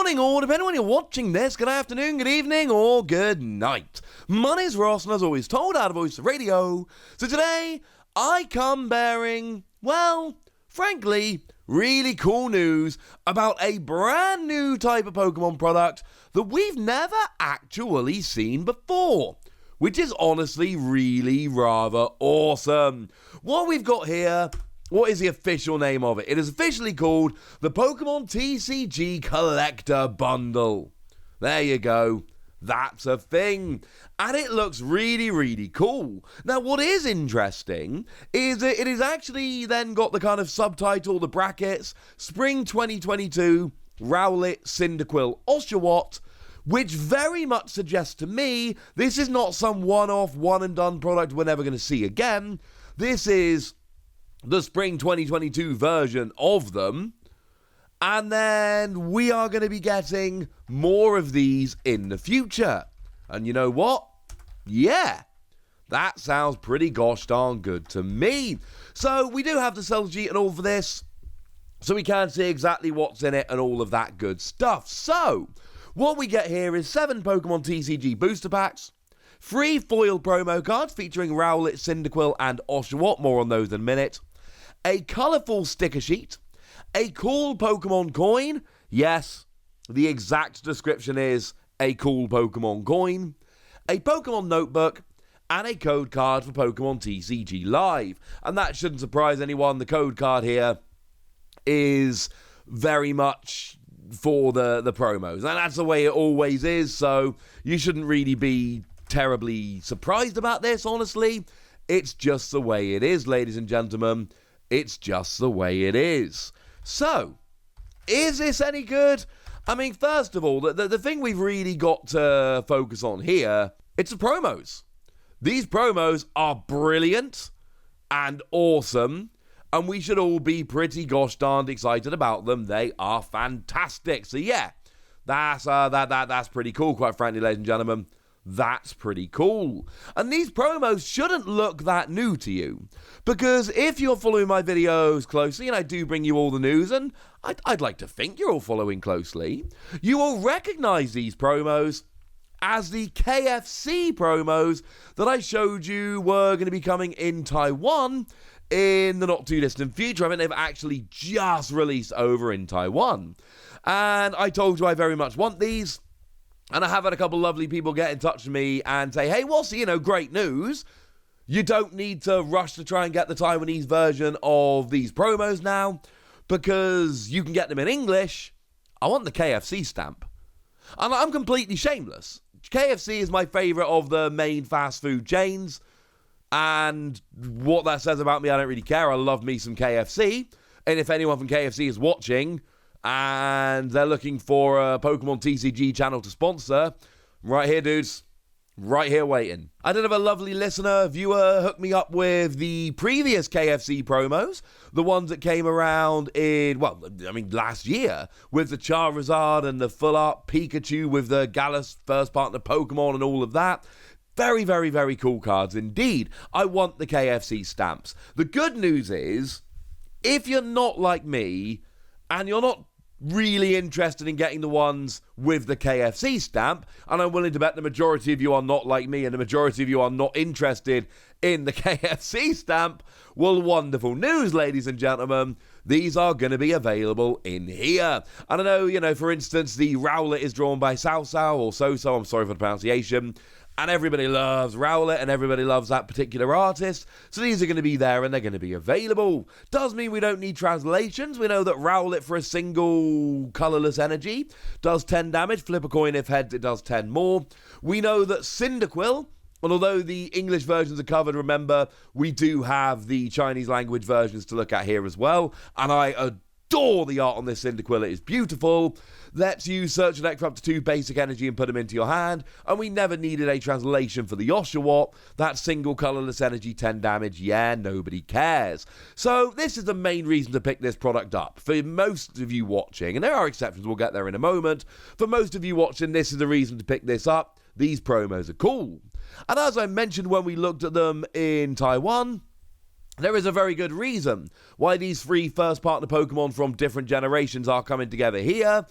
morning, or depending on when you're watching this, good afternoon, good evening, or good night. My name's Ross, and as always told, out of voice radio. So today, I come bearing, well, frankly, really cool news about a brand new type of Pokemon product that we've never actually seen before, which is honestly really rather awesome. What we've got here, what is the official name of it? It is officially called the Pokémon TCG Collector Bundle. There you go. That's a thing. And it looks really, really cool. Now, what is interesting is that it has actually then got the kind of subtitle, the brackets, Spring 2022, Rowlet, Cyndaquil, Oshawott, which very much suggests to me this is not some one-off, one-and-done product we're never going to see again. This is the Spring 2022 version of them, and then we are going to be getting more of these in the future. And you know what? Yeah, that sounds pretty gosh darn good to me. So we do have the sell sheet and all for this, so we can see exactly what's in it and all of that good stuff. So what we get here is 7 Pokemon TCG booster packs, 3 foil promo cards featuring Rowlet, Cyndaquil, and Oshawott, more on those in a minute, a colourful sticker sheet, a cool Pokemon coin, yes, the exact description is a cool Pokemon coin, a Pokemon notebook, and a code card for Pokemon TCG Live. And that shouldn't surprise anyone, the code card here is very much for the promos, and that's the way it always is, so you shouldn't really be terribly surprised about this, honestly. It's just the way it is, ladies and gentlemen. It's just the way it is. So, is this any good? I mean, first of all, the thing we've really got to focus on here, it's the promos. These promos are brilliant and awesome, and we should all be pretty gosh darned excited about them. They are fantastic. So yeah, that's pretty cool, quite frankly, ladies and gentlemen. That's pretty cool. And these promos shouldn't look that new to you, because if you're following my videos closely, and I do bring you all the news, and I'd like to think you're all following closely, you will recognize these promos as the KFC promos that I showed you were going to be coming in Taiwan in the not too distant future. I mean, they've actually just released over in Taiwan. And I told you I very much want these. And I have had a couple lovely people get in touch with me and say, hey, great news. You don't need to rush to try and get the Taiwanese version of these promos now, because you can get them in English. I want the KFC stamp. And I'm completely shameless. KFC is my favourite of the main fast food chains. And what that says about me, I don't really care. I love me some KFC. And if anyone from KFC is watching and they're looking for a Pokemon TCG channel to sponsor, right here, dudes. Right here waiting. I did have a lovely listener, viewer, hook me up with the previous KFC promos, the ones that came around in, last year, with the Charizard and the full art Pikachu with the Gallus first partner Pokemon and all of that. Very, very, very cool cards indeed. I want the KFC stamps. The good news is, if you're not like me, and you're not really interested in getting the ones with the KFC stamp, and I'm willing to bet the majority of you are not like me, and the majority of you are not interested in the KFC stamp, well, wonderful news, ladies and gentlemen. These are going to be available in here. And I know, for instance, the Rowlet is drawn by Sao or So, I'm sorry for the pronunciation. And everybody loves Rowlet, and everybody loves that particular artist. So these are going to be there, and they're going to be available. Does mean we don't need translations. We know that Rowlet for a single colourless energy does 10 damage. Flip a coin if heads, it does 10 more. We know that Cyndaquil, and although the English versions are covered, remember, we do have the Chinese language versions to look at here as well. And I adore the art on this Cyndaquil. It is beautiful. Lets you search a deck for up to 2 basic energy and put them into your hand. And we never needed a translation for the Oshawott. That single colourless energy, 10 damage. Yeah, nobody cares. So this is the main reason to pick this product up. For most of you watching, and there are exceptions, we'll get there in a moment. For most of you watching, this is the reason to pick this up. These promos are cool. And as I mentioned when we looked at them in Taiwan, there is a very good reason why these 3 first partner Pokemon from different generations are coming together here.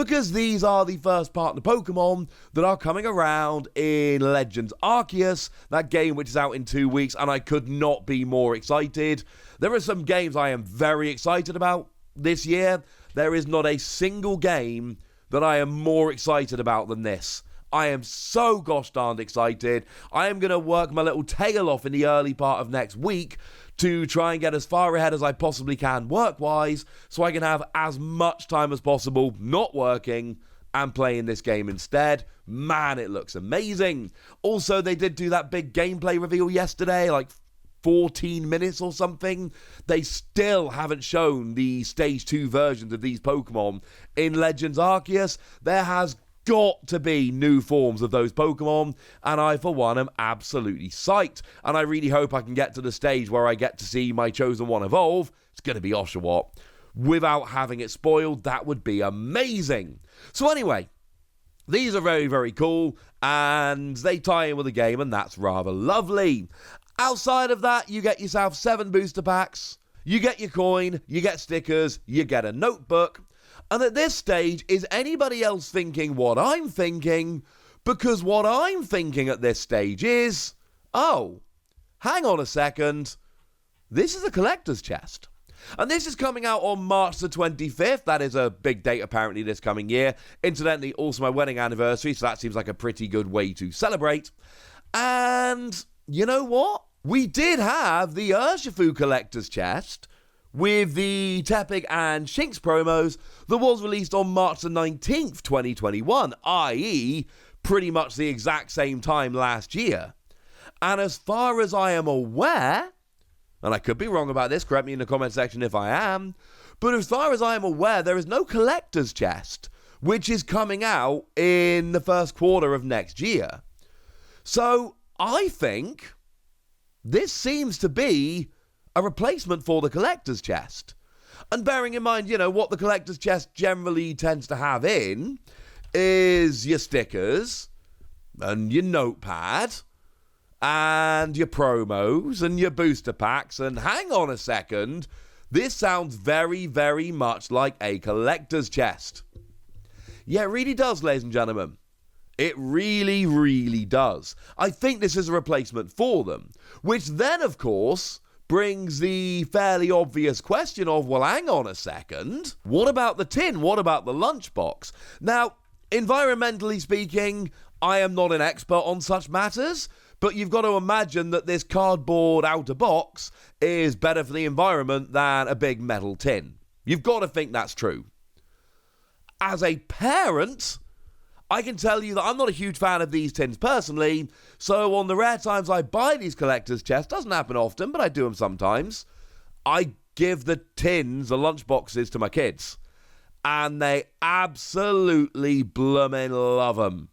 because these are the first partner Pokemon that are coming around in Legends Arceus, that game which is out in 2 weeks, and I could not be more excited. There are some games I am very excited about this year. There is not a single game that I am more excited about than this. I am so gosh darned excited. I am going to work my little tail off in the early part of next week to try and get as far ahead as I possibly can work-wise, so I can have as much time as possible not working and playing this game instead. Man, it looks amazing. Also, they did do that big gameplay reveal yesterday, like 14 minutes or something. They still haven't shown the Stage 2 versions of these Pokemon in Legends Arceus. There has got to be new forms of those Pokemon, and I, for one, am absolutely psyched. And I really hope I can get to the stage where I get to see my chosen one evolve. It's going to be Oshawott. Without having it spoiled, that would be amazing. So anyway, these are very, very cool, and they tie in with the game, and that's rather lovely. Outside of that, you get yourself 7 booster packs, you get your coin, you get stickers, you get a notebook. And at this stage, is anybody else thinking what I'm thinking? Because what I'm thinking at this stage is, oh, hang on a second, this is a collector's chest. And this is coming out on March the 25th. That is a big date apparently this coming year. Incidentally, also my wedding anniversary, so that seems like a pretty good way to celebrate. And you know what? We did have the Urshifu collector's chest with the Tepig and Shinx promos that was released on March the 19th, 2021, i.e. pretty much the exact same time last year. And as far as I am aware, and I could be wrong about this, correct me in the comment section if I am, but as far as I am aware, there is no collector's chest, which is coming out in the first quarter of next year. So I think this seems to be a replacement for the collector's chest. And bearing in mind, you know, what the collector's chest generally tends to have in is your stickers and your notepad and your promos and your booster packs. And hang on a second, this sounds very, very much like a collector's chest. Yeah, it really does, ladies and gentlemen. It really, really does. I think this is a replacement for them, which then, of course, brings the fairly obvious question of, well, hang on a second, what about the tin? What about the lunchbox? Now, environmentally speaking, I am not an expert on such matters, but you've got to imagine that this cardboard outer box is better for the environment than a big metal tin. You've got to think that's true. As a parent, I can tell you that I'm not a huge fan of these tins personally, so on the rare times I buy these collector's chests, doesn't happen often, but I do them sometimes, I give the tins, the lunchboxes, to my kids. And they absolutely bloomin' love them.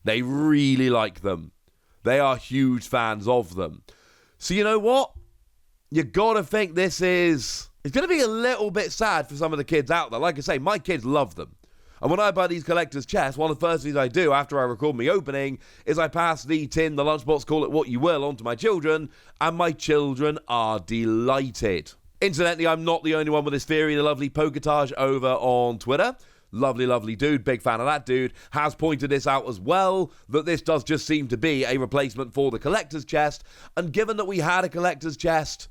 They really like them. They are huge fans of them. So you know what? You gotta think this is... It's gonna be a little bit sad for some of the kids out there. Like I say, my kids love them. And when I buy these collector's chests, one of the first things I do after I record my opening is I pass the tin, the lunchbox, call it what you will, on to my children, and my children are delighted. Incidentally, I'm not the only one with this theory. The lovely Poketage over on Twitter, lovely, lovely dude, big fan of that dude, has pointed this out as well, that this does just seem to be a replacement for the collector's chest. And given that we had a collector's chest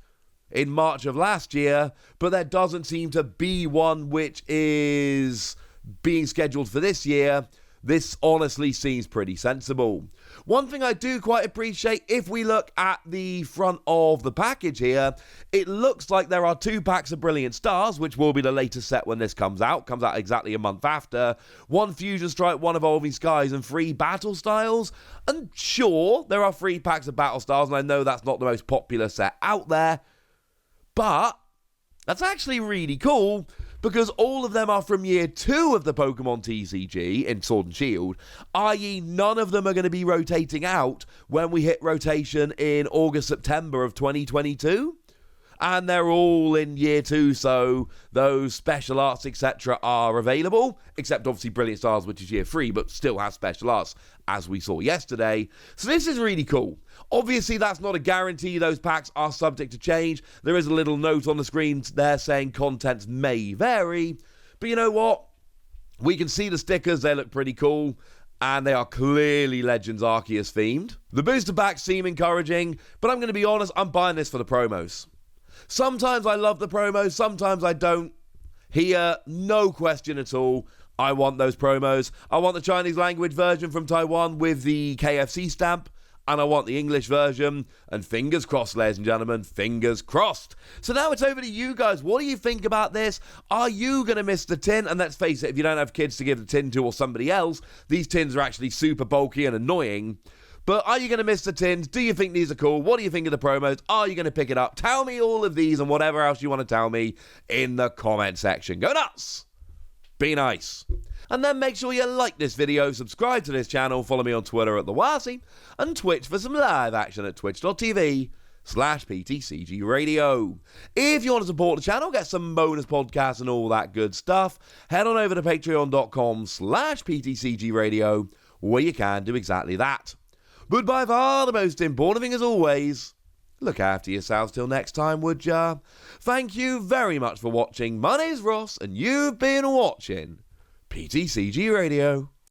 in March of last year, but there doesn't seem to be one which is being scheduled for this year, this honestly seems pretty sensible. One thing I do quite appreciate, if we look at the front of the package here, it looks like there are 2 packs of Brilliant Stars, which will be the latest set when this comes out exactly a month after, 1 Fusion Strike, 1 Evolving Skies, and 3 Battle Styles. And sure, there are 3 packs of Battle Styles, and I know that's not the most popular set out there, but that's actually really cool, because all of them are from year 2 of the Pokemon TCG in Sword and Shield, i.e. none of them are going to be rotating out when we hit rotation in August, September of 2022. And they're all in year 2, so those special arts, etc. are available, except obviously Brilliant Stars, which is year 3, but still has special arts, as we saw yesterday. So this is really cool. Obviously, that's not a guarantee. Those packs are subject to change. There is a little note on the screen there saying contents may vary. But you know what? We can see the stickers, they look pretty cool, and they are clearly Legends Arceus themed. The booster packs seem encouraging, but I'm going to be honest, I'm buying this for the promos. Sometimes I love the promos, sometimes I don't. Here, no question at all, I want those promos. I want the Chinese language version from Taiwan with the KFC stamp, and I want the English version, and fingers crossed, ladies and gentlemen, fingers crossed. So now it's over to you guys. What do you think about this? Are you going to miss the tin? And let's face it, if you don't have kids to give the tin to or somebody else, these tins are actually super bulky and annoying. But are you going to miss the tins? Do you think these are cool? What do you think of the promos? Are you going to pick it up? Tell me all of these and whatever else you want to tell me in the comment section. Go nuts! Be nice. And then make sure you like this video, subscribe to this channel, follow me on Twitter at TheWarsy, and Twitch for some live action at twitch.tv/PTCG Radio. If you want to support the channel, get some bonus podcasts and all that good stuff, head on over to patreon.com/PTCG Radio, where you can do exactly that. But by far the most important thing as always, look after yourselves till next time, would ya? Thank you very much for watching. My name's Ross, and you've been watching PTCG Radio.